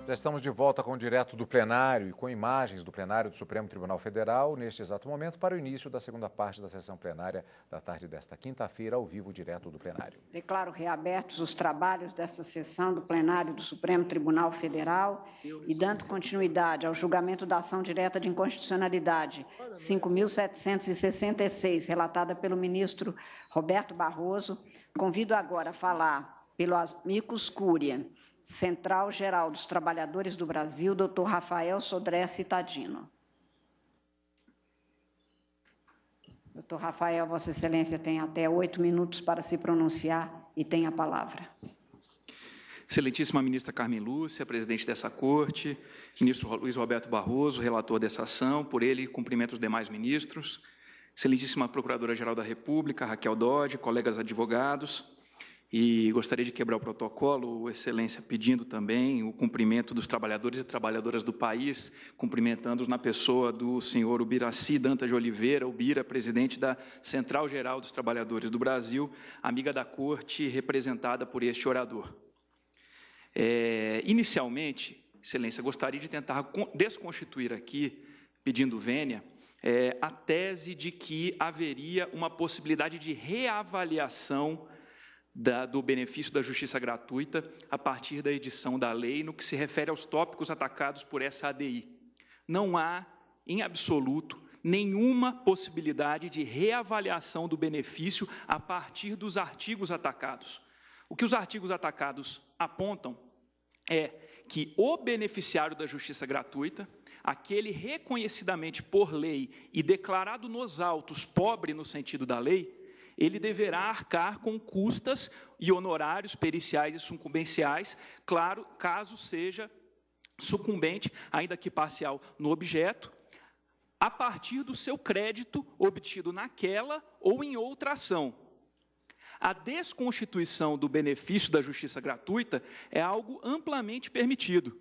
Já estamos de volta com o Direto do Plenário e com imagens do plenário do Supremo Tribunal Federal, neste exato momento, para o início da segunda parte da sessão plenária da tarde desta quinta-feira, ao vivo, direto do plenário. Declaro reabertos os trabalhos desta sessão do plenário do Supremo Tribunal Federal e dando continuidade ao julgamento da ação direta de inconstitucionalidade 5.766, relatada pelo ministro Roberto Barroso, convido agora a falar pelo amicus curiae, Central-Geral dos Trabalhadores do Brasil, Dr. Rafael Sodré Cittadino. Dr. Rafael, Vossa Excelência tem até 8 minutos para se pronunciar e tem a palavra. Excelentíssima ministra Carmen Lúcia, presidente dessa corte, ministro Luiz Roberto Barroso, relator dessa ação, por ele, cumprimento os demais ministros, excelentíssima Procuradora-Geral da República, Raquel Dodge, colegas advogados, e gostaria de quebrar o protocolo, Excelência, pedindo também o cumprimento dos trabalhadores e trabalhadoras do país, cumprimentando-os na pessoa do senhor Ubiraci Dantas de Oliveira, Ubira, presidente da Central-Geral dos Trabalhadores do Brasil, amiga da Corte, representada por este orador. Inicialmente, Excelência, gostaria de tentar desconstituir aqui, pedindo vênia, a tese de que haveria uma possibilidade de reavaliação do benefício da justiça gratuita a partir da edição da lei no que se refere aos tópicos atacados por essa ADI. Não há, em absoluto, nenhuma possibilidade de reavaliação do benefício a partir dos artigos atacados. O que os artigos atacados apontam é que o beneficiário da justiça gratuita, aquele reconhecidamente por lei e declarado nos autos pobre no sentido da lei, ele deverá arcar com custas e honorários periciais e sucumbenciais, claro, caso seja sucumbente, ainda que parcial, no objeto, a partir do seu crédito obtido naquela ou em outra ação. A desconstituição do benefício da justiça gratuita é algo amplamente permitido,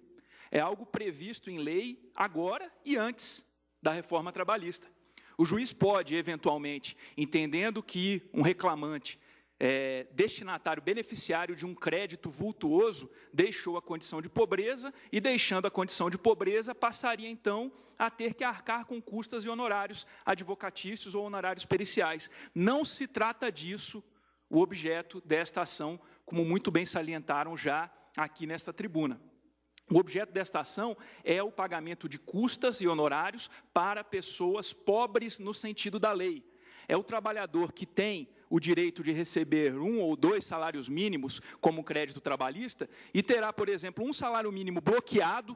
é algo previsto em lei agora e antes da reforma trabalhista. O juiz pode, eventualmente, entendendo que um reclamante destinatário beneficiário de um crédito vultuoso deixou a condição de pobreza e, deixando a condição de pobreza, passaria, então, a ter que arcar com custas e honorários advocatícios ou honorários periciais. Não se trata disso o objeto desta ação, como muito bem salientaram já aqui nesta tribuna. O objeto desta ação é o pagamento de custas e honorários para pessoas pobres no sentido da lei. É o trabalhador que tem o direito de receber 1 ou 2 salários mínimos como crédito trabalhista e terá, por exemplo, um salário mínimo bloqueado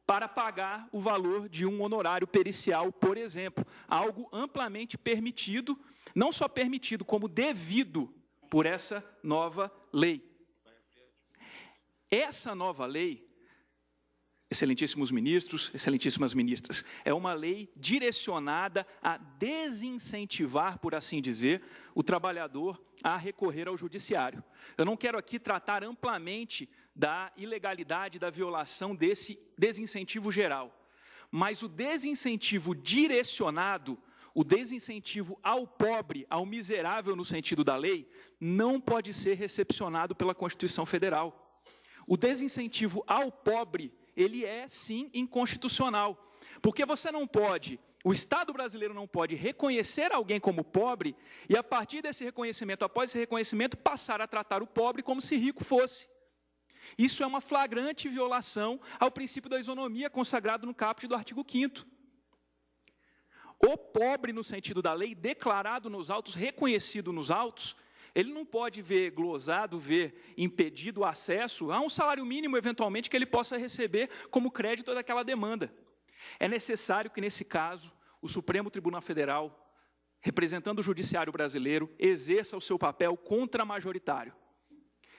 para pagar o valor de um honorário pericial, por exemplo. Algo amplamente permitido, não só permitido, como devido por essa nova lei. Essa nova lei, excelentíssimos ministros, excelentíssimas ministras, é uma lei direcionada a desincentivar, por assim dizer, o trabalhador a recorrer ao judiciário. Eu não quero aqui tratar amplamente da ilegalidade, da violação desse desincentivo geral, mas o desincentivo direcionado, o desincentivo ao pobre, ao miserável no sentido da lei, não pode ser recepcionado pela Constituição Federal. O desincentivo ao pobre, ele é, sim, inconstitucional, porque você não pode, o Estado brasileiro não pode reconhecer alguém como pobre e, a partir desse reconhecimento, após esse reconhecimento, passar a tratar o pobre como se rico fosse. Isso é uma flagrante violação ao princípio da isonomia consagrado no caput do artigo 5º. O pobre, no sentido da lei, declarado nos autos, reconhecido nos autos, ele não pode ver glosado, ver impedido o acesso a um salário mínimo, eventualmente, que ele possa receber como crédito daquela demanda. É necessário que, nesse caso, o Supremo Tribunal Federal, representando o judiciário brasileiro, exerça o seu papel contramajoritário.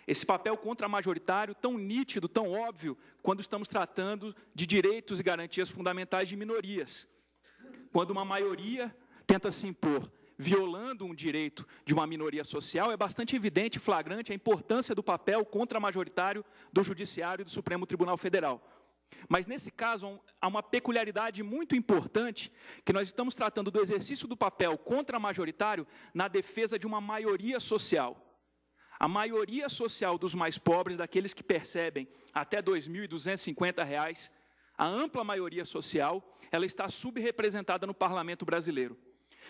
Esse papel contramajoritário tão nítido, tão óbvio, quando estamos tratando de direitos e garantias fundamentais de minorias. Quando uma maioria tenta se impor violando um direito de uma minoria social, é bastante evidente e flagrante a importância do papel contramajoritário do Judiciário e do Supremo Tribunal Federal. Mas, nesse caso, há uma peculiaridade muito importante, que nós estamos tratando do exercício do papel contramajoritário na defesa de uma maioria social. a maioria social dos mais pobres, daqueles que percebem até R$ 2.250, a ampla maioria social, ela está subrepresentada no parlamento brasileiro.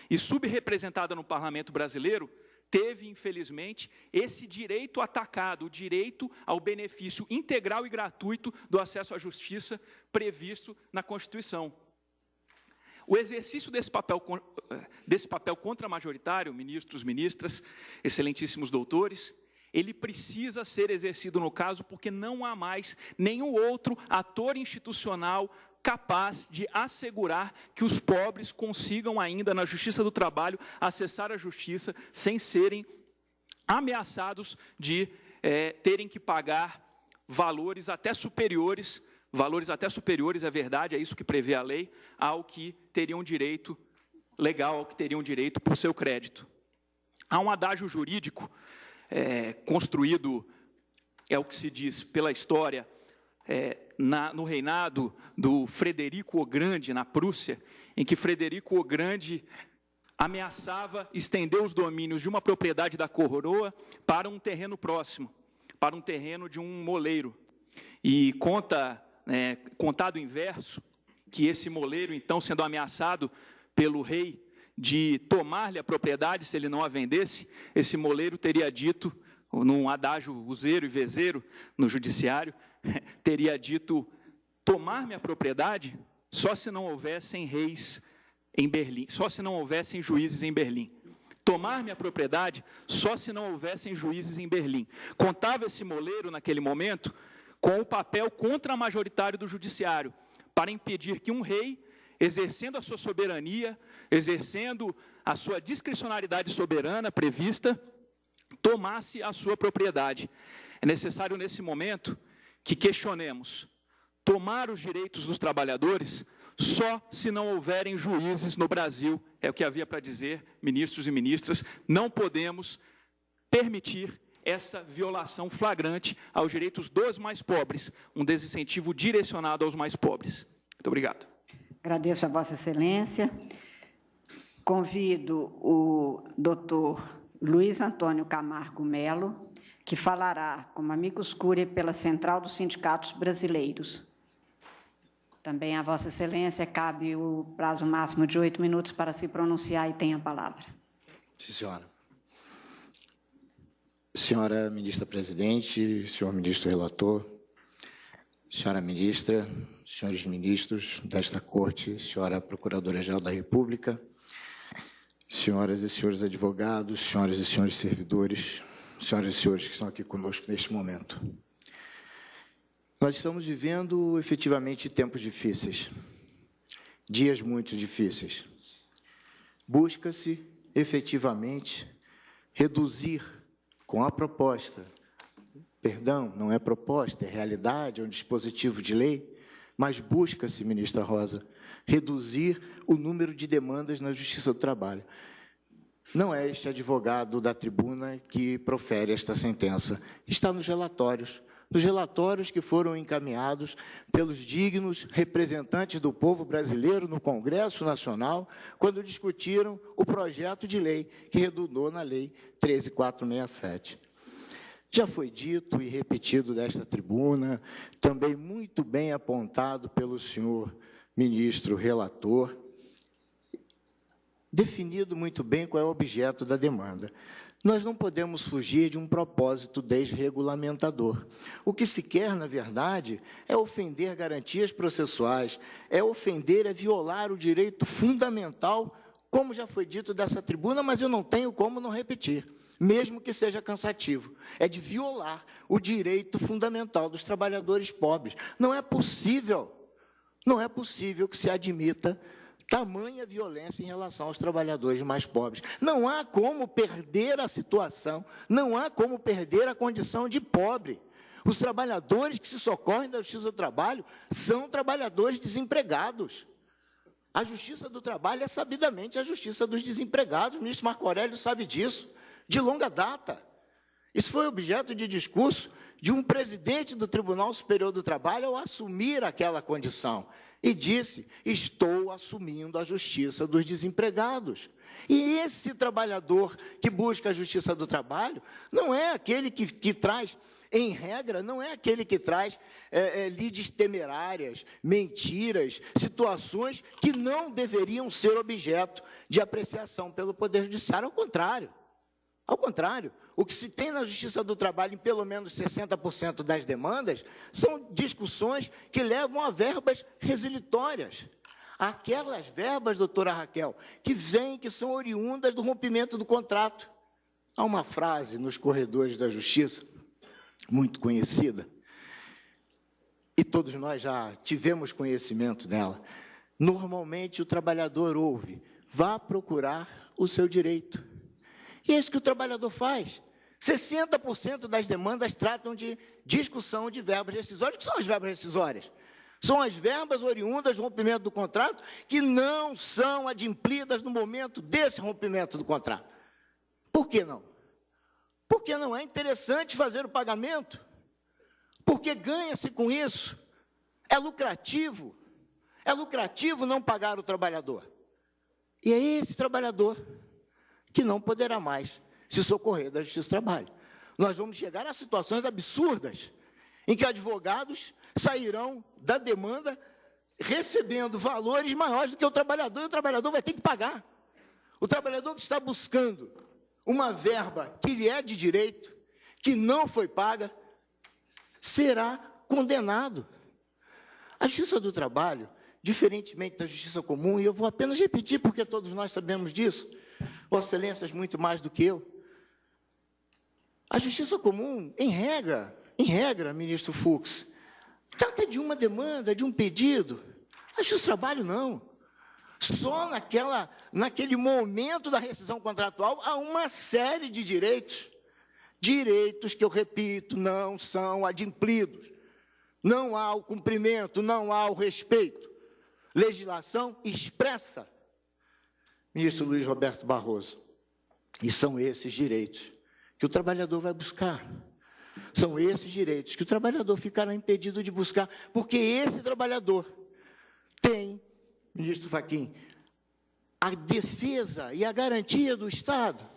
E subrepresentada no parlamento brasileiro, teve, infelizmente, esse direito atacado, o direito ao benefício integral e gratuito do acesso à justiça previsto na Constituição. O exercício desse papel contramajoritário, ministros, ministras, excelentíssimos doutores, ele precisa ser exercido no caso porque não há mais nenhum outro ator institucional capaz de assegurar que os pobres consigam ainda, na Justiça do Trabalho, acessar a justiça sem serem ameaçados de terem que pagar valores até superiores, é verdade, é isso que prevê a lei, ao que teriam direito legal, ao que teriam direito por seu crédito. Há um adágio jurídico construído, é o que se diz pela história, no reinado do Frederico o Grande, na Prússia, em que Frederico o Grande ameaçava estender os domínios de uma propriedade da coroa para um terreno próximo, para um terreno de um moleiro. E contado inverso, que esse moleiro, então, sendo ameaçado pelo rei de tomar-lhe a propriedade, se ele não a vendesse, esse moleiro teria dito, num adágio useiro e vezeiro no judiciário, teria dito: tomar-me a propriedade só se não houvessem reis em Berlim, só se não houvessem juízes em Berlim. Tomar-me a propriedade só se não houvessem juízes em Berlim. Contava esse moleiro, naquele momento, com o papel contramajoritário do judiciário, para impedir que um rei, exercendo a sua soberania, exercendo a sua discricionariedade soberana prevista, tomasse a sua propriedade. É necessário, nesse momento, que questionemos: tomar os direitos dos trabalhadores só se não houverem juízes no Brasil, é o que havia para dizer, ministros e ministras. Não podemos permitir essa violação flagrante aos direitos dos mais pobres, um desincentivo direcionado aos mais pobres. Muito obrigado. Agradeço a Vossa Excelência. Convido o doutor Luiz Antônio Camargo Melo, que falará como amicus curiae pela Central dos Sindicatos Brasileiros. Também a Vossa Excelência cabe o prazo máximo de 8 minutos para se pronunciar e tem a palavra. Sim, senhora. Senhora ministra-presidente, senhor ministro relator, senhora ministra, senhores ministros desta Corte, senhora Procuradora-Geral da República, senhoras e senhores advogados, senhoras e senhores servidores, senhoras e senhores que estão aqui conosco neste momento. Nós estamos vivendo, efetivamente, tempos difíceis, dias muito difíceis. Busca-se, efetivamente, reduzir com a proposta, perdão, não é proposta, é realidade, é um dispositivo de lei, mas busca-se, ministra Rosa, reduzir o número de demandas na Justiça do Trabalho. Não é este advogado da tribuna que profere esta sentença, está nos relatórios que foram encaminhados pelos dignos representantes do povo brasileiro no Congresso Nacional, quando discutiram o projeto de lei que redundou na Lei 13.467. Já foi dito e repetido desta tribuna, também muito bem apontado pelo senhor ministro relator, definido muito bem qual é o objeto da demanda. Nós não podemos fugir de um propósito desregulamentador. O que se quer, na verdade, é ofender garantias processuais, é ofender, é violar o direito fundamental, como já foi dito dessa tribuna, mas eu não tenho como não repetir, mesmo que seja cansativo, é de violar o direito fundamental dos trabalhadores pobres. Não é possível que se admita tamanha violência em relação aos trabalhadores mais pobres. Não há como perder a situação, não há como perder a condição de pobre. Os trabalhadores que se socorrem da Justiça do Trabalho são trabalhadores desempregados. A Justiça do Trabalho é sabidamente a justiça dos desempregados. O ministro Marco Aurélio sabe disso, de longa data. Isso foi objeto de discurso de um presidente do Tribunal Superior do Trabalho ao assumir aquela condição. E disse: estou assumindo a justiça dos desempregados. E esse trabalhador que busca a justiça do trabalho não é aquele que traz, em regra, não é aquele que traz lides temerárias, mentiras, situações que não deveriam ser objeto de apreciação pelo Poder Judiciário. Ao contrário, o que se tem na Justiça do Trabalho, em pelo menos 60% das demandas, são discussões que levam a verbas resilitórias. Aquelas verbas, doutora Raquel, que são oriundas do rompimento do contrato. Há uma frase nos corredores da Justiça, muito conhecida, e todos nós já tivemos conhecimento dela. Normalmente, o trabalhador ouve, vá procurar o seu direito. E é isso que o trabalhador faz. 60% das demandas tratam de discussão de verbas rescisórias. O que são as verbas rescisórias? São as verbas oriundas do rompimento do contrato que não são adimplidas no momento desse rompimento do contrato. Por que não? Porque não é interessante fazer o pagamento. Porque ganha-se com isso. É lucrativo. É lucrativo não pagar o trabalhador. E é esse trabalhador que não poderá mais se socorrer da Justiça do Trabalho. Nós vamos chegar a situações absurdas, em que advogados sairão da demanda recebendo valores maiores do que o trabalhador, e o trabalhador vai ter que pagar. O trabalhador que está buscando uma verba que lhe é de direito, que não foi paga, será condenado. A Justiça do Trabalho, diferentemente da Justiça Comum, e eu vou apenas repetir porque todos nós sabemos disso, Vossa Excelências muito mais do que eu, a Justiça Comum, em regra, ministro Fux, trata de uma demanda, de um pedido. A Justiça do Trabalho, não. Só naquele momento da rescisão contratual, há uma série de direitos. Direitos que, eu repito, não são adimplidos. Não há o cumprimento, não há o respeito. Legislação expressa, ministro Luiz Roberto Barroso. E são esses direitos que o trabalhador vai buscar. São esses direitos que o trabalhador ficará impedido de buscar, porque esse trabalhador tem, ministro Fachin, a defesa e a garantia do Estado,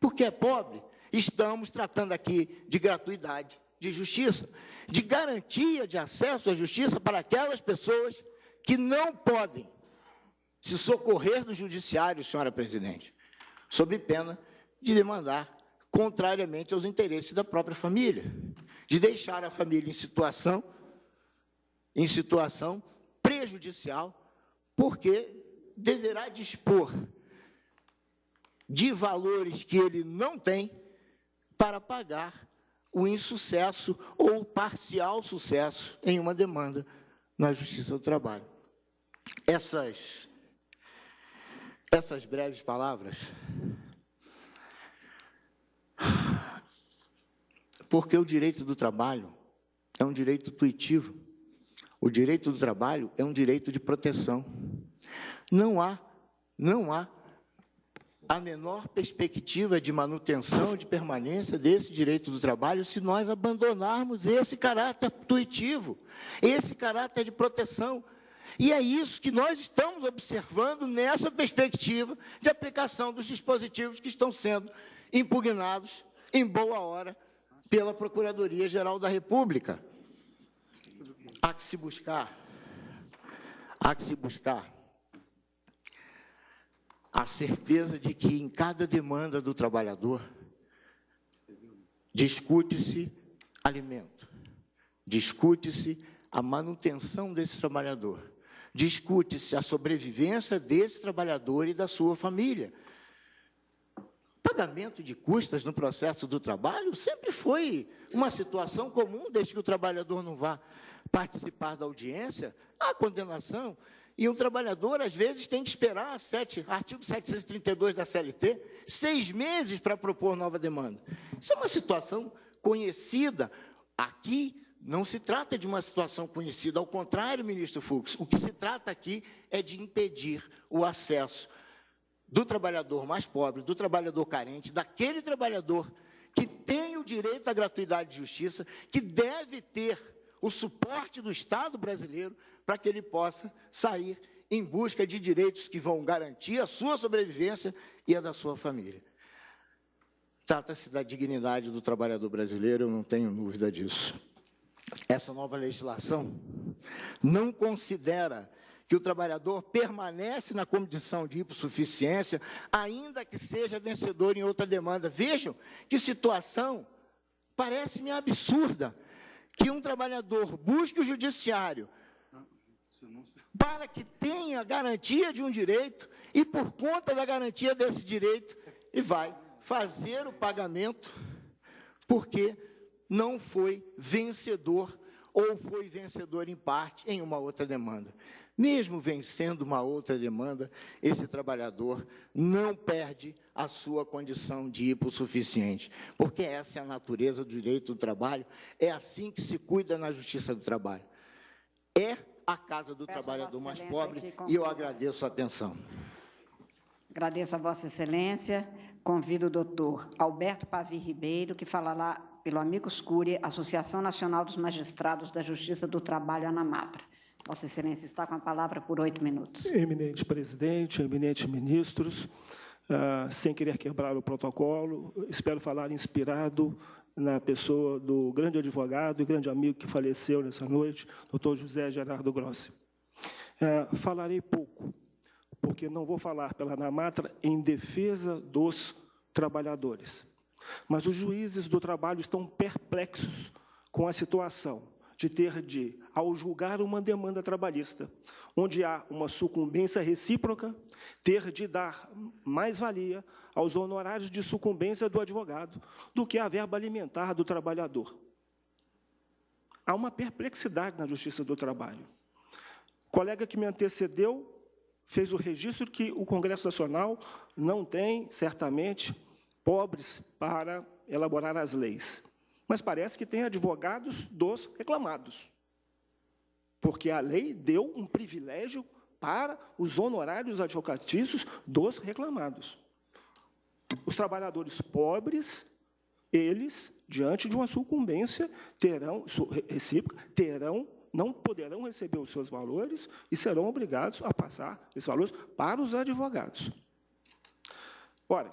porque é pobre. Estamos tratando aqui de gratuidade, de justiça, de garantia de acesso à justiça para aquelas pessoas que não podem se socorrer do judiciário, senhora presidente, sob pena de demandar contrariamente aos interesses da própria família, de deixar a família em situação prejudicial, porque deverá dispor de valores que ele não tem para pagar o insucesso ou o parcial sucesso em uma demanda na Justiça do Trabalho. Essas breves palavras, porque o direito do trabalho é um direito intuitivo. O direito do trabalho é um direito de proteção. Não há a menor perspectiva de manutenção, de permanência desse direito do trabalho se nós abandonarmos esse caráter intuitivo, esse caráter de proteção. E é isso que nós estamos observando nessa perspectiva de aplicação dos dispositivos que estão sendo impugnados em boa hora pela Procuradoria-Geral da República. Há que se buscar a certeza de que em cada demanda do trabalhador discute-se alimento, discute-se a manutenção desse trabalhador, discute-se a sobrevivência desse trabalhador e da sua família. Pagamento de custas no processo do trabalho sempre foi uma situação comum, desde que o trabalhador não vá participar da audiência, há condenação, e um trabalhador, às vezes, tem que esperar, artigo 732 da CLT, 6 meses para propor nova demanda. Isso é uma situação conhecida. Aqui não se trata de uma situação conhecida, ao contrário, ministro Fux, o que se trata aqui é de impedir o acesso do trabalhador mais pobre, do trabalhador carente, daquele trabalhador que tem o direito à gratuidade de justiça, que deve ter o suporte do Estado brasileiro para que ele possa sair em busca de direitos que vão garantir a sua sobrevivência e a da sua família. Trata-se da dignidade do trabalhador brasileiro, eu não tenho dúvida disso. Essa nova legislação não considera que o trabalhador permanece na condição de hipossuficiência, ainda que seja vencedor em outra demanda. Vejam que situação parece-me absurda, que um trabalhador busque o judiciário para que tenha garantia de um direito e, por conta da garantia desse direito, ele vai fazer o pagamento porque não foi vencedor ou foi vencedor em parte em uma outra demanda. Mesmo vencendo uma outra demanda, esse trabalhador não perde a sua condição de hipossuficiente, porque essa é a natureza do direito do trabalho, é assim que se cuida na Justiça do Trabalho. É a casa do trabalhador mais pobre, e eu agradeço a atenção. Agradeço a Vossa Excelência. Convido o doutor Alberto Pavi Ribeiro, que falará pelo Amicus Curiae, Associação Nacional dos Magistrados da Justiça do Trabalho, ANAMATRA. Vossa Excelência está com a palavra por 8 minutos. Eminente presidente, eminentes ministros, sem querer quebrar o protocolo, espero falar inspirado na pessoa do grande advogado e grande amigo que faleceu nessa noite, doutor José Gerardo Grossi. Falarei pouco, porque não vou falar pela ANAMATRA em defesa dos trabalhadores, mas os juízes do trabalho estão perplexos com a situação de ter de, ao julgar uma demanda trabalhista, onde há uma sucumbência recíproca, ter de dar mais-valia aos honorários de sucumbência do advogado do que a verba alimentar do trabalhador. Há uma perplexidade na Justiça do Trabalho. O colega que me antecedeu fez o registro que o Congresso Nacional não tem, certamente, pobres para elaborar as leis. Mas parece que tem advogados dos reclamados, porque a lei deu um privilégio para os honorários advocatícios dos reclamados. Os trabalhadores pobres, eles, diante de uma sucumbência recíproca, não poderão receber os seus valores e serão obrigados a passar esses valores para os advogados. Ora,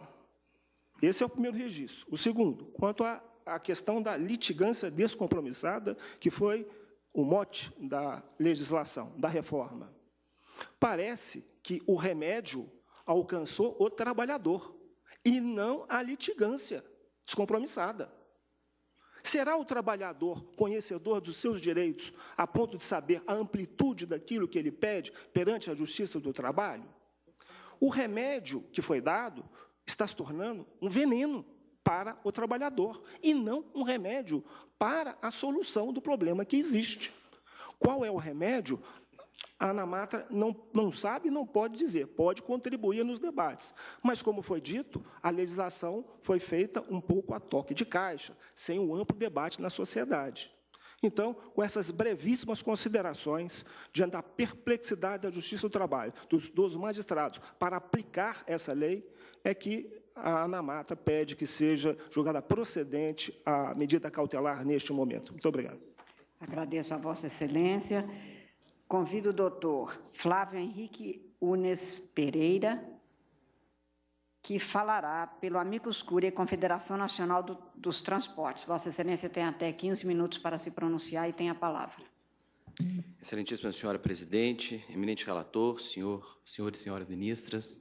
esse é o primeiro registro. O segundo, quanto a questão da litigância descompromissada, que foi o mote da legislação, da reforma. Parece que o remédio alcançou o trabalhador, e não a litigância descompromissada. Será o trabalhador conhecedor dos seus direitos, a ponto de saber a amplitude daquilo que ele pede perante a Justiça do Trabalho? O remédio que foi dado está se tornando um veneno para o trabalhador, e não um remédio para a solução do problema que existe. Qual é o remédio? A ANAMATRA não sabe e não pode dizer, pode contribuir nos debates. Mas, como foi dito, a legislação foi feita um pouco a toque de caixa, sem um amplo debate na sociedade. Então, com essas brevíssimas considerações, diante da perplexidade da Justiça do Trabalho, dos magistrados, para aplicar essa lei, é que a ANAMATRA pede que seja julgada procedente a medida cautelar neste momento. Muito obrigado. Agradeço a Vossa Excelência. Convido o doutor Flávio Henrique Unes Pereira, que falará pelo Amicus Curiae, Confederação Nacional dos Transportes. Vossa Excelência tem até 15 minutos para se pronunciar e tem a palavra. Excelentíssima senhora presidente, eminente relator, senhores e senhoras ministras,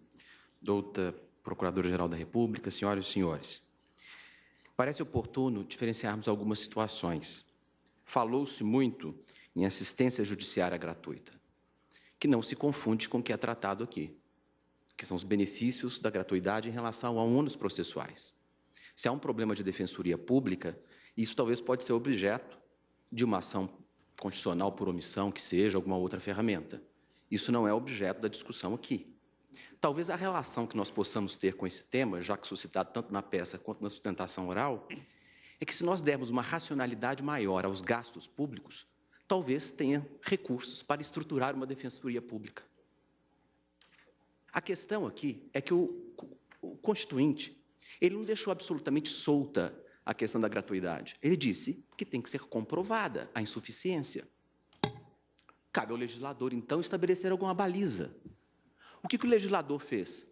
douta Procuradora-Geral da República, senhoras e senhores. Parece oportuno diferenciarmos algumas situações. Falou-se muito em assistência judiciária gratuita, que não se confunde com o que é tratado aqui, que são os benefícios da gratuidade em relação a ônus processuais. Se há um problema de defensoria pública, isso talvez pode ser objeto de uma ação constitucional por omissão, que seja alguma outra ferramenta. Isso não é objeto da discussão aqui. Talvez a relação que nós possamos ter com esse tema, já que suscitado tanto na peça quanto na sustentação oral, é que se nós dermos uma racionalidade maior aos gastos públicos, talvez tenha recursos para estruturar uma defensoria pública. A questão aqui é que o Constituinte, ele não deixou absolutamente solta a questão da gratuidade. Ele disse que tem que ser comprovada a insuficiência. Cabe ao legislador, então, estabelecer alguma baliza. O que o legislador fez?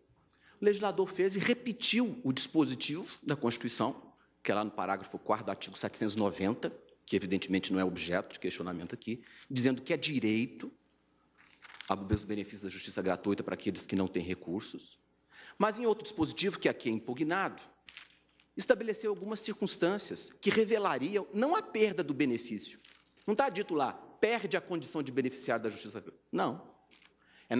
O legislador fez e repetiu o dispositivo da Constituição, que é lá no parágrafo 4º do artigo 790, que evidentemente não é objeto de questionamento aqui, dizendo que é direito os benefícios da justiça gratuita para aqueles que não têm recursos. Mas, em outro dispositivo, que aqui é impugnado, estabeleceu algumas circunstâncias que revelariam não a perda do benefício. Não está dito lá, perde a condição de beneficiário da justiça gratuita. Não. É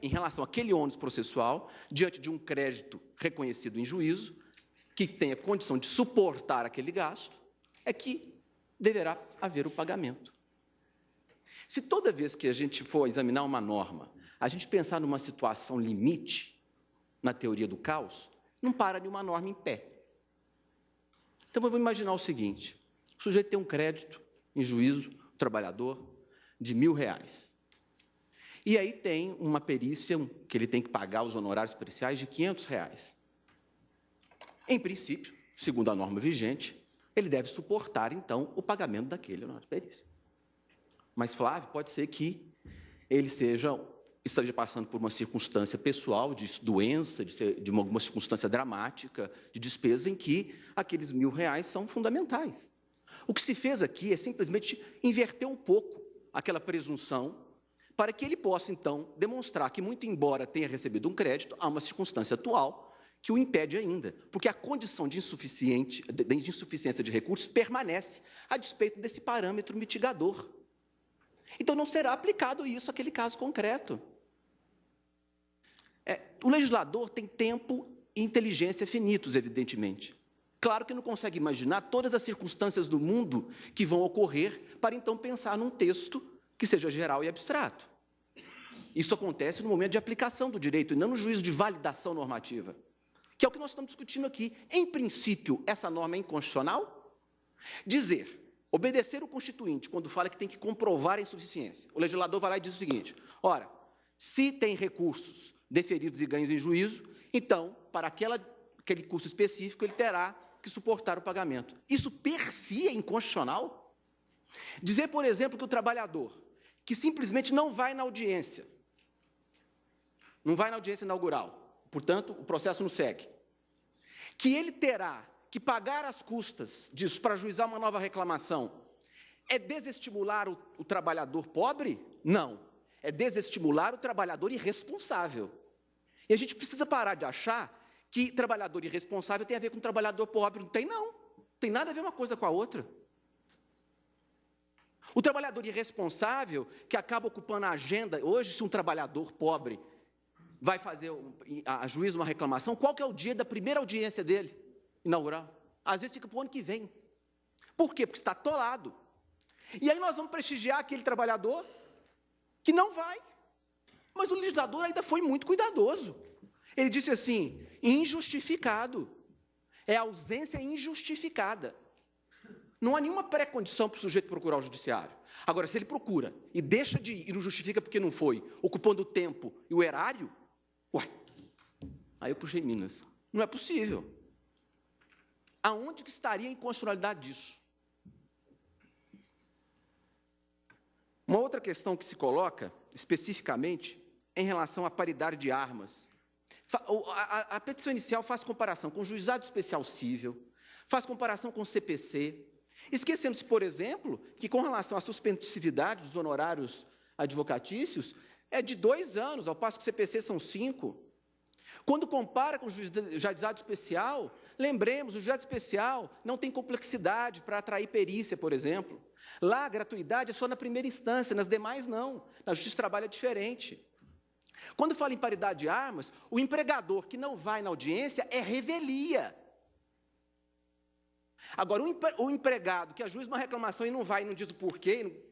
em relação àquele ônus processual, diante de um crédito reconhecido em juízo, que tenha condição de suportar aquele gasto, é que deverá haver o pagamento. Se toda vez que a gente for examinar uma norma, a gente pensar numa situação limite, na teoria do caos, não para nenhuma norma em pé. Então, vamos imaginar o seguinte, o sujeito tem um crédito em juízo, o trabalhador, de R$1.000. E aí tem uma perícia que ele tem que pagar os honorários periciais de R$500. Em princípio, segundo a norma vigente, ele deve suportar, então, o pagamento daquele honorário de perícia. Mas, Flávio, pode ser que ele esteja passando por uma circunstância pessoal, de doença, de alguma circunstância dramática, de despesa, em que aqueles R$1.000 são fundamentais. O que se fez aqui é simplesmente inverter um pouco aquela presunção para que ele possa, então, demonstrar que, muito embora tenha recebido um crédito, há uma circunstância atual que o impede ainda, porque a condição de insuficiência de recursos permanece a despeito desse parâmetro mitigador. Então, não será aplicado isso àquele caso concreto. O legislador tem tempo e inteligência finitos, evidentemente. Claro que não consegue imaginar todas as circunstâncias do mundo que vão ocorrer para, então, pensar num texto que seja geral e abstrato. Isso acontece no momento de aplicação do direito e não no juízo de validação normativa, que é o que nós estamos discutindo aqui. Em princípio, essa norma é inconstitucional? Obedecer o Constituinte, quando fala que tem que comprovar a insuficiência. O legislador vai lá e diz o seguinte, ora, se tem recursos deferidos e ganhos em juízo, então, para aquele curso específico, ele terá que suportar o pagamento. Isso per si é inconstitucional? Dizer, por exemplo, que o trabalhador que simplesmente não vai na audiência inaugural, portanto, o processo não segue, que ele terá que pagar as custas disso para ajuizar uma nova reclamação, é desestimular o trabalhador pobre? Não. É desestimular o trabalhador irresponsável. E a gente precisa parar de achar que trabalhador irresponsável tem a ver com trabalhador pobre. Não tem, não. Tem nada a ver uma coisa com a outra. O trabalhador irresponsável, que acaba ocupando a agenda, hoje, se um trabalhador pobre vai fazer a juízo uma reclamação, qual que é o dia da primeira audiência dele, inaugural? Às vezes fica para o ano que vem. Por quê? Porque está atolado. E aí nós vamos prestigiar aquele trabalhador que não vai. Mas o legislador ainda foi muito cuidadoso. Ele disse assim, injustificado. É ausência injustificada. Não há nenhuma pré-condição para o sujeito procurar o judiciário. Agora, se ele procura e deixa de ir e não justifica porque não foi, ocupando o tempo e o erário, aí eu puxei Minas. Não é possível. Aonde que estaria a inconstitucionalidade disso? Uma outra questão que se coloca, especificamente, em relação à paridade de armas. A petição inicial faz comparação com o Juizado Especial Cível, faz comparação com o CPC, esquecendo-se, por exemplo, que com relação à suspensividade dos honorários advocatícios, é de 2 anos, ao passo que o CPC são 5. Quando compara com o Juizado Especial, lembremos, o Juizado Especial não tem complexidade para atrair perícia, por exemplo. Lá, a gratuidade é só na primeira instância, nas demais não. Na Justiça do Trabalho é diferente. Quando fala em paridade de armas, o empregador que não vai na audiência é revelia. Agora, o empregado que ajuiza uma reclamação e não vai e não diz o porquê,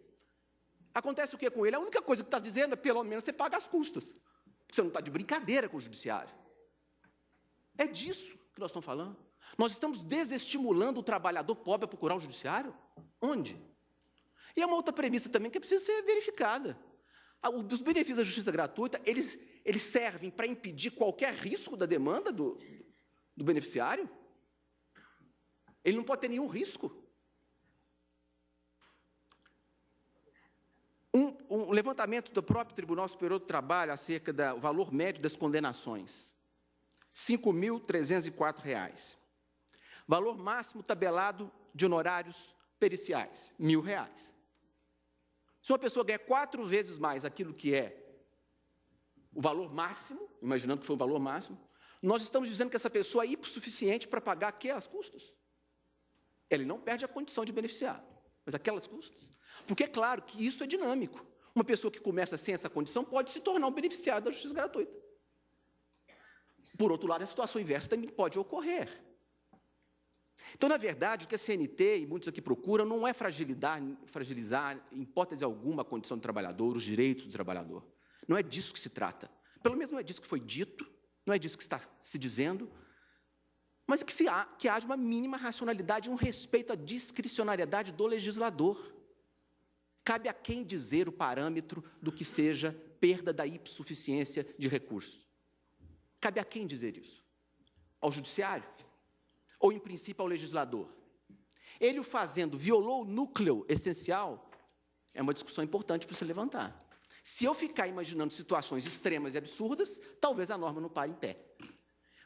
acontece o que com ele? A única coisa que está dizendo é, pelo menos, você paga as custas. Você não está de brincadeira com o judiciário. É disso que nós estamos falando. Nós estamos desestimulando o trabalhador pobre a procurar o judiciário? Onde? E é uma outra premissa também que precisa ser verificada. Os benefícios da justiça gratuita, eles servem para impedir qualquer risco da demanda do beneficiário? Ele não pode ter nenhum risco. um levantamento do próprio Tribunal Superior do Trabalho acerca do valor médio das condenações. R$ 5.304. Valor máximo tabelado de honorários periciais, R$ 1.000. Se uma pessoa ganha 4 vezes mais aquilo que é o valor máximo, imaginando que foi o valor máximo, nós estamos dizendo que essa pessoa é hipossuficiente para pagar aquelas custas. Ele não perde a condição de beneficiário, mas aquelas custas. Porque é claro que isso é dinâmico. Uma pessoa que começa sem essa condição pode se tornar um beneficiário da justiça gratuita. Por outro lado, a situação inversa também pode ocorrer. Então, na verdade, o que a CNT e muitos aqui procuram não é fragilizar, em hipótese alguma, a condição do trabalhador, os direitos do trabalhador. Não é disso que se trata. Pelo menos não é disso que foi dito, não é disso que está se dizendo, mas que haja uma mínima racionalidade e um respeito à discricionariedade do legislador. Cabe a quem dizer o parâmetro do que seja perda da hipossuficiência de recursos? Cabe a quem dizer isso? Ao judiciário? Ou, em princípio, ao legislador? Ele o fazendo violou o núcleo essencial? É uma discussão importante para se levantar. Se eu ficar imaginando situações extremas e absurdas, talvez a norma não pare em pé.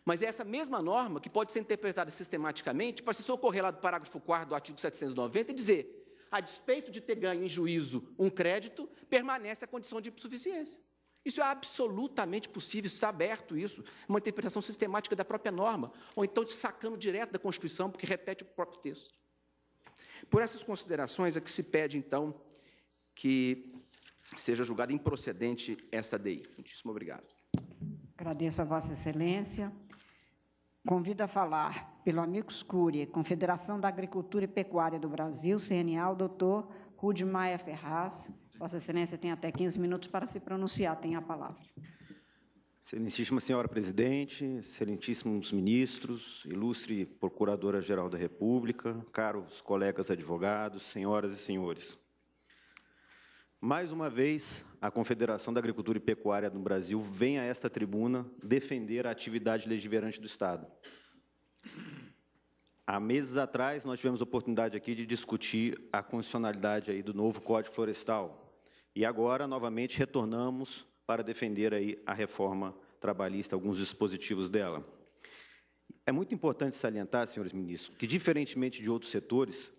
Mas é essa mesma norma que pode ser interpretada sistematicamente para se socorrer lá do parágrafo 4º do artigo 790 e dizer, a despeito de ter ganho em juízo um crédito, permanece a condição de hipossuficiência. Isso é absolutamente possível, está aberto isso, uma interpretação sistemática da própria norma, ou então sacando direto da Constituição, porque repete o próprio texto. Por essas considerações é que se pede, então, que seja julgada improcedente esta DI. Muitíssimo obrigado. Agradeço a Vossa Excelência. Convido a falar pelo Amicus Curiae, Confederação da Agricultura e Pecuária do Brasil, CNA, o doutor Rudi Maia Ferraz. Vossa Excelência tem até 15 minutos para se pronunciar. Tem a palavra. Excelentíssima Senhora Presidente, excelentíssimos ministros, ilustre Procuradora-Geral da República, caros colegas advogados, senhoras e senhores. Mais uma vez, a Confederação da Agricultura e Pecuária do Brasil vem a esta tribuna defender a atividade legislante do Estado. Há meses atrás, nós tivemos a oportunidade aqui de discutir a constitucionalidade aí do novo Código Florestal. E agora, novamente, retornamos para defender aí a reforma trabalhista, alguns dispositivos dela. É muito importante salientar, senhores ministros, que, diferentemente de outros setores,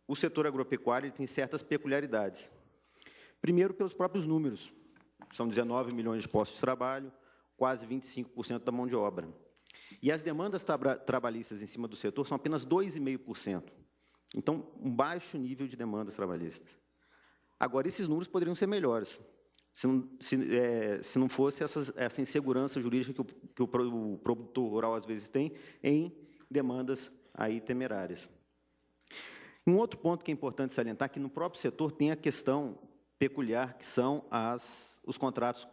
o setor agropecuário tem certas peculiaridades. Primeiro, pelos próprios números. São 19 milhões de postos de trabalho, quase 25% da mão de obra. E as demandas trabalhistas em cima do setor são apenas 2,5%. Então, um baixo nível de demandas trabalhistas. Agora, esses números poderiam ser melhores, se não fosse essa insegurança jurídica que o produtor rural, às vezes, tem em demandas aí temerárias. Um outro ponto que é importante salientar, que no próprio setor tem a questão peculiar, que são os contratos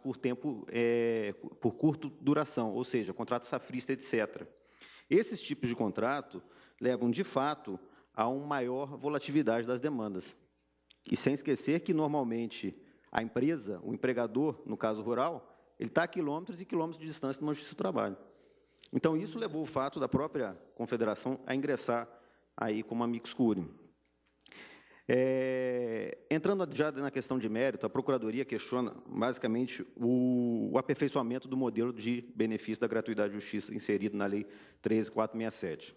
por curta duração, ou seja, contrato safrista, etc. Esses tipos de contrato levam, de fato, a uma maior volatilidade das demandas. E sem esquecer que, normalmente, a empresa, o empregador, no caso rural, ele está a quilômetros e quilômetros de distância de uma justiça do trabalho. Então, isso levou o fato da própria confederação a ingressar aí como Amicus Curiae. Entrando já na questão de mérito, a Procuradoria questiona, basicamente, o aperfeiçoamento do modelo de benefício da gratuidade de justiça inserido na Lei 13.467.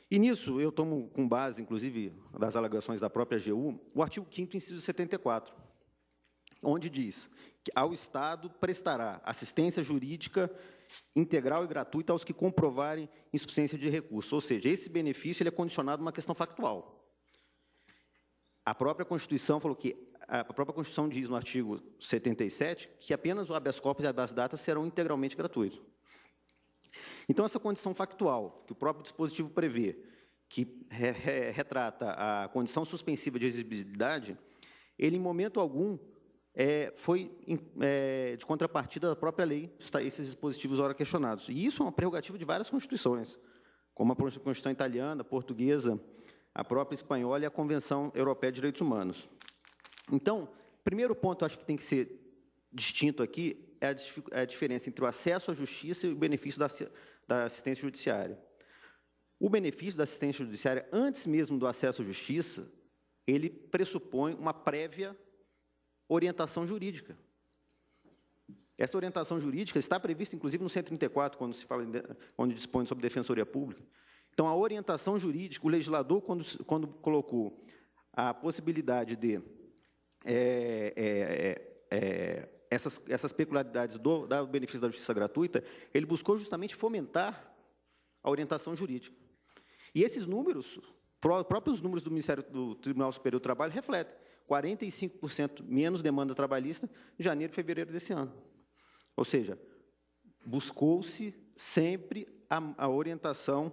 E nisso, eu tomo com base, inclusive, das alegações da própria AGU, o artigo 5º, inciso 74, onde diz que ao Estado prestará assistência jurídica integral e gratuita aos que comprovarem insuficiência de recursos. Ou seja, esse benefício ele é condicionado a uma questão factual. A própria Constituição falou que a própria Constituição diz no artigo 77 que apenas o habeas corpus e habeas data serão integralmente gratuitos. Então, essa condição factual, que o próprio dispositivo prevê, que retrata a condição suspensiva de exigibilidade, ele, em momento algum, foi de contrapartida da própria lei, esses dispositivos ora questionados. E isso é uma prerrogativa de várias constituições, como a Constituição italiana, portuguesa, a própria espanhola e a Convenção Europeia de Direitos Humanos. Então, primeiro ponto, acho que tem que ser distinto aqui, é a diferença entre o acesso à justiça e o benefício da assistência judiciária. O benefício da assistência judiciária, antes mesmo do acesso à justiça, ele pressupõe uma prévia orientação jurídica. Essa orientação jurídica está prevista, inclusive, no 134, quando se fala, onde dispõe sobre defensoria pública. Então, a orientação jurídica, o legislador, quando colocou a possibilidade de essas peculiaridades do benefício da justiça gratuita, ele buscou justamente fomentar a orientação jurídica. E esses números, próprios números do Ministério do Tribunal Superior do Trabalho, refletem 45% menos demanda trabalhista em janeiro e fevereiro desse ano. Ou seja, buscou-se sempre a orientação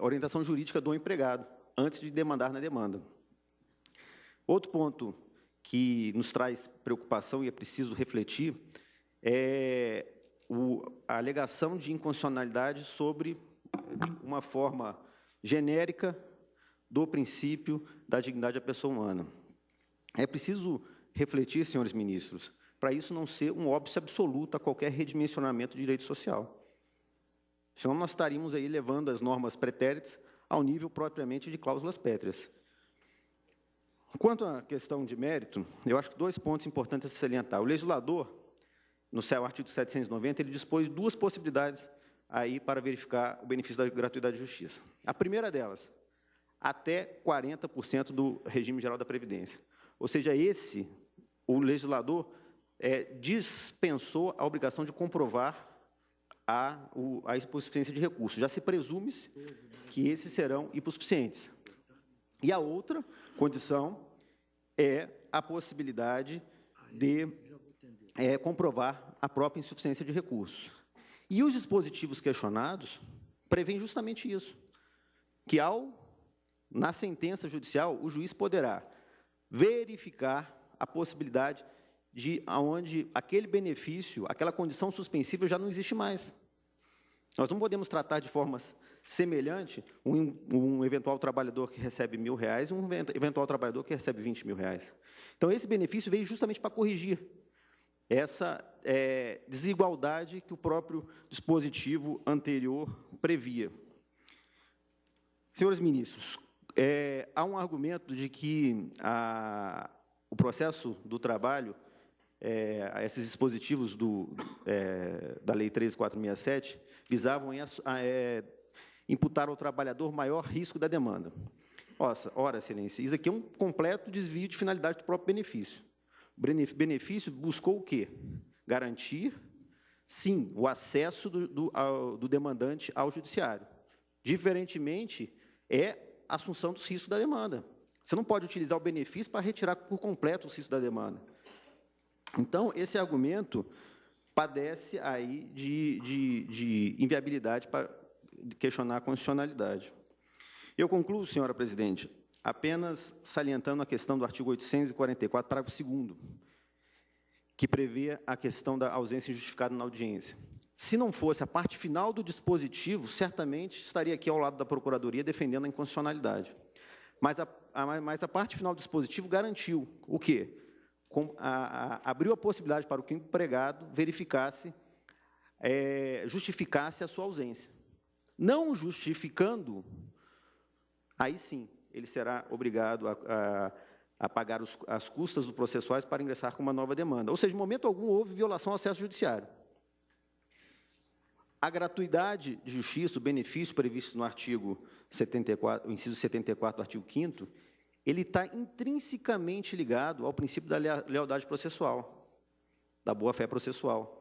orientação jurídica do empregado, antes de demandar na demanda. Outro ponto que nos traz preocupação e é preciso refletir é a alegação de inconstitucionalidade sobre uma forma genérica do princípio da dignidade da pessoa humana. É preciso refletir, senhores ministros, para isso não ser um óbice absoluto a qualquer redimensionamento de direito social. Senão nós estaríamos aí levando as normas pretéritas ao nível propriamente de cláusulas pétreas. Quanto à questão de mérito, eu acho que 2 pontos importantes a se salientar. O legislador, no artigo 790, ele dispôs 2 possibilidades aí para verificar o benefício da gratuidade de justiça. A primeira delas, até 40% do regime geral da Previdência. Ou seja, o legislador dispensou a obrigação de comprovar a hipossuficiência de recursos. Já se presume que esses serão hipossuficientes. E a outra condição é a possibilidade de comprovar a própria insuficiência de recursos. E os dispositivos questionados prevêem justamente isso, que na sentença judicial, o juiz poderá verificar a possibilidade de onde aquele benefício, aquela condição suspensiva já não existe mais. Nós não podemos tratar de forma semelhante um eventual trabalhador que recebe R$1.000 e um eventual trabalhador que recebe R$20.000. Então, esse benefício veio justamente para corrigir essa desigualdade que o próprio dispositivo anterior previa. Senhores ministros, há um argumento de que o processo do trabalho, esses dispositivos da Lei 13.467, visavam imputar ao trabalhador maior risco da demanda. Ora, excelência, isso aqui é um completo desvio de finalidade do próprio benefício. O benefício buscou o quê? Garantir, sim, o acesso do demandante ao judiciário. Diferentemente, a assunção dos riscos da demanda. Você não pode utilizar o benefício para retirar por completo os riscos da demanda. Então, esse argumento padece aí de inviabilidade para questionar a constitucionalidade. Eu concluo, senhora presidente, apenas salientando a questão do artigo 844, parágrafo 2º, que prevê a questão da ausência injustificada na audiência. Se não fosse a parte final do dispositivo, certamente estaria aqui ao lado da Procuradoria defendendo a inconstitucionalidade. Mas a parte final do dispositivo garantiu o quê? Abriu a possibilidade para que o empregado verificasse, justificasse a sua ausência. Não justificando, aí sim, ele será obrigado a pagar as custas do processuais para ingressar com uma nova demanda. Ou seja, em momento algum houve violação ao acesso judiciário. A gratuidade de justiça, o benefício previsto no artigo 74, o inciso 74 do artigo 5º, ele está intrinsecamente ligado ao princípio da lealdade processual, da boa-fé processual.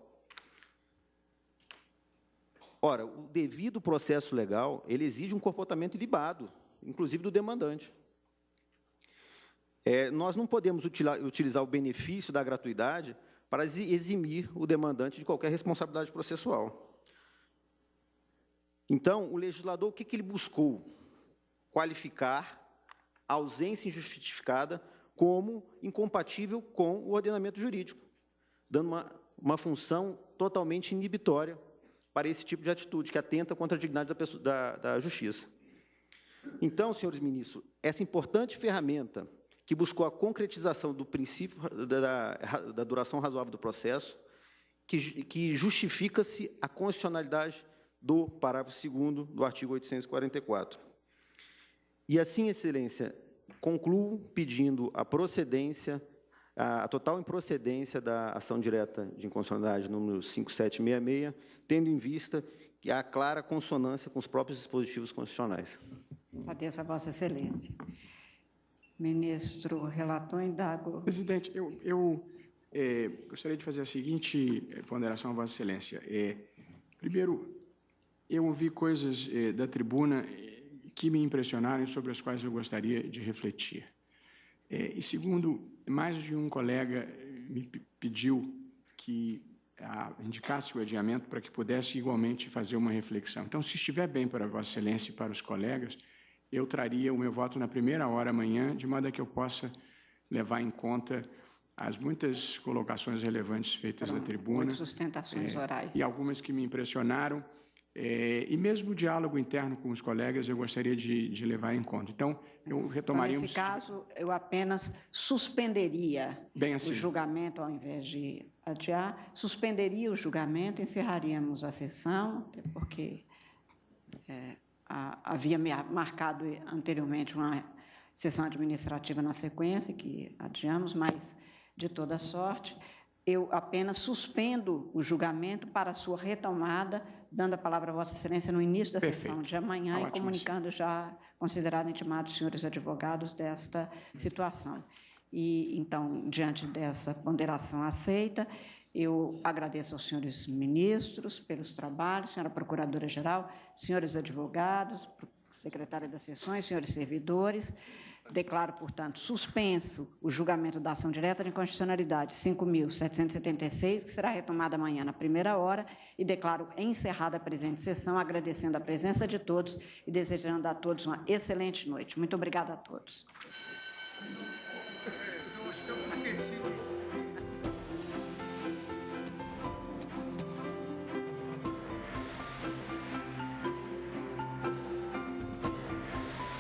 Ora, o devido processo legal, ele exige um comportamento ilibado, inclusive do demandante. Nós não podemos utilizar o benefício da gratuidade para eximir o demandante de qualquer responsabilidade processual. Então, o legislador, o que ele buscou? Qualificar a ausência injustificada como incompatível com o ordenamento jurídico, dando uma função totalmente inibitória para esse tipo de atitude, que atenta contra a dignidade da justiça. Então, senhores ministros, essa importante ferramenta que buscou a concretização do princípio da duração razoável do processo, que justifica-se a constitucionalidade do parágrafo 2º do artigo 844. E assim, excelência, Concluo pedindo a procedência, a total improcedência da ação direta de inconstitucionalidade número 5766, tendo em vista que há clara consonância com os próprios dispositivos constitucionais. Agradeço a Vossa Excelência. Ministro relator, indago. Presidente, eu gostaria de fazer a seguinte ponderação a Vossa Excelência. Primeiro, eu ouvi coisas da tribuna que me impressionaram e sobre as quais eu gostaria de refletir. E segundo, mais de um colega me pediu que indicasse o adiamento para que pudesse igualmente fazer uma reflexão. Então, se estiver bem para Vossa Excelência e para os colegas, eu traria o meu voto na primeira hora amanhã, de modo a que eu possa levar em conta as muitas colocações relevantes feitas da tribuna. Muitas sustentações orais. E algumas que me impressionaram. E mesmo o diálogo interno com os colegas eu gostaria de levar em conta. Então, eu retomaria... Então, nesse caso, eu apenas suspenderia assim. O julgamento, ao invés de adiar, suspenderia o julgamento, encerraríamos a sessão, porque havia marcado anteriormente uma sessão administrativa na sequência, que adiamos, mas, de toda sorte, eu apenas suspendo o julgamento para a sua retomada, dando a palavra a Vossa Excelência no início da sessão de amanhã e comunicando já, considerado intimado, os senhores advogados desta situação. E, então, diante dessa ponderação aceita, eu agradeço aos senhores ministros pelos trabalhos, senhora Procuradora-Geral, senhores advogados, secretária das sessões, senhores servidores. Declaro, portanto, suspenso o julgamento da ação direta de inconstitucionalidade 5.776, que será retomada amanhã na primeira hora, e declaro encerrada a presente sessão, agradecendo a presença de todos e desejando a todos uma excelente noite. Muito obrigada a todos.